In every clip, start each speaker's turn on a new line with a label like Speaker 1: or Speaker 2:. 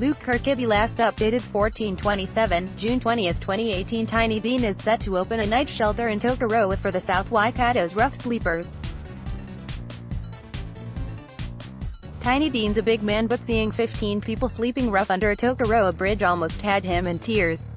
Speaker 1: KIRKEBY Last updated 14/27, June 20, 2018. Tiny Deane is set to open a night shelter in Tokoroa for the South Waikato's rough sleepers. Tiny Deane's a big man, but seeing 15 people sleeping rough under a Tokoroa bridge almost had him in tears.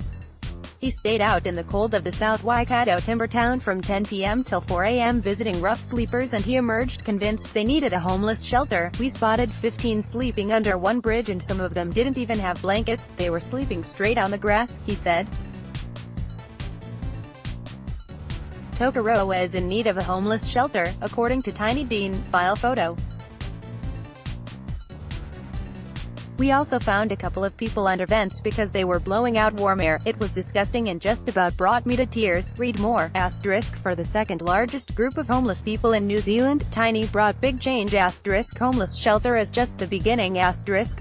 Speaker 1: He stayed out in the cold of the South Waikato timber town from 10 p.m. till 4 a.m. visiting rough sleepers, and he emerged convinced they needed a homeless shelter. "We spotted 15 sleeping under one bridge and some of them didn't even have blankets, they were sleeping straight on the grass," he said. Tokoroa is in need of a homeless shelter, according to Tiny Deane. File photo. "We also found a couple of people under vents because they were blowing out warm air. It was disgusting and just about brought me to tears." Read more. For the second largest group of homeless people in New Zealand, Tiny brought big change. Homeless shelter is just the beginning.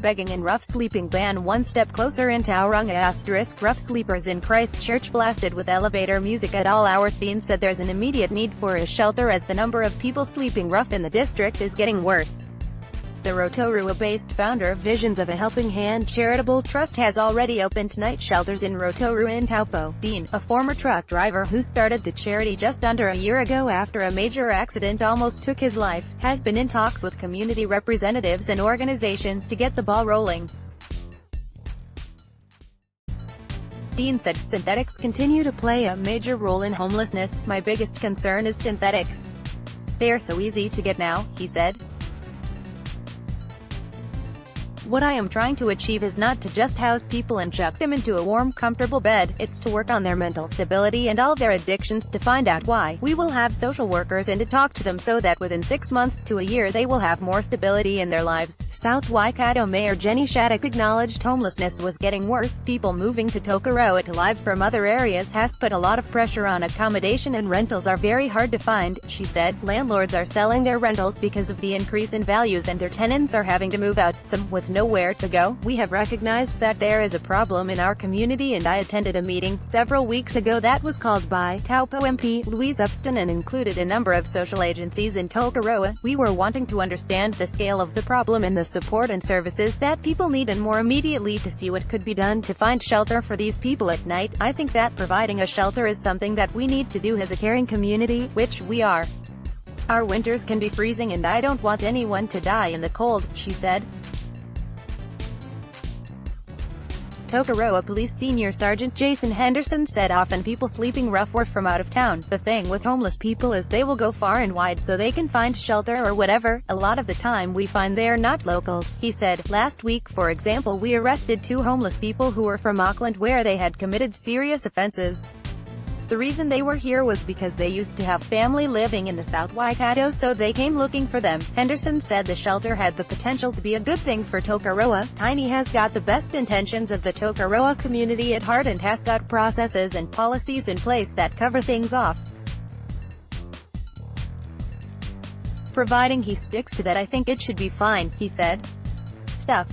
Speaker 1: Begging and rough sleeping ban one step closer in Tauranga. Rough sleepers in Christchurch blasted with elevator music at all hours. Deane said there's an immediate need for a shelter as the number of people sleeping rough in the district is getting worse. The Rotorua-based founder of Visions of a Helping Hand charitable trust has already opened night shelters in Rotorua and Taupo. Deane, a former truck driver who started the charity just under a year ago after a major accident almost took his life, has been in talks with community representatives and organizations to get the ball rolling. Deane said, "Synthetics continue to play a major role in homelessness. My biggest concern is synthetics. They are so easy to get now," he said. "What I am trying to achieve is not to just house people and chuck them into a warm, comfortable bed, it's to work on their mental stability and all their addictions, to find out why. We will have social workers and to talk to them so that within 6 months to a year they will have more stability in their lives." South Waikato Mayor Jenny Shattuck acknowledged homelessness was getting worse. "People moving to Tokoroa to live from other areas has put a lot of pressure on accommodation and rentals are very hard to find," she said. "Landlords are selling their rentals because of the increase in values and their tenants are having to move out, some with nowhere to go. We have recognized that there is a problem in our community, and I attended a meeting several weeks ago that was called by Taupo MP Louise Upston and included a number of social agencies in Tokoroa. We were wanting to understand the scale of the problem and the support and services that people need, and more immediately to see what could be done to find shelter for these people at night. I think that providing a shelter is something that we need to do as a caring community, which we are. Our winters can be freezing and I don't want anyone to die in the cold," she said. Tokoroa Police Senior Sergeant Jason Henderson said often people sleeping rough were from out of town. "The thing with homeless people is they will go far and wide so they can find shelter or whatever. A lot of the time we find they are not locals," he said. "Last week, for example, we arrested 2 homeless people who were from Auckland where they had committed serious offenses. The reason they were here was because they used to have family living in the South Waikato, so they came looking for them." Henderson said the shelter had the potential to be a good thing for Tokoroa. "Tiny has got the best intentions of the Tokoroa community at heart and has got processes and policies in place that cover things off. Providing he sticks to that, I think it should be fine," he said. Stuff.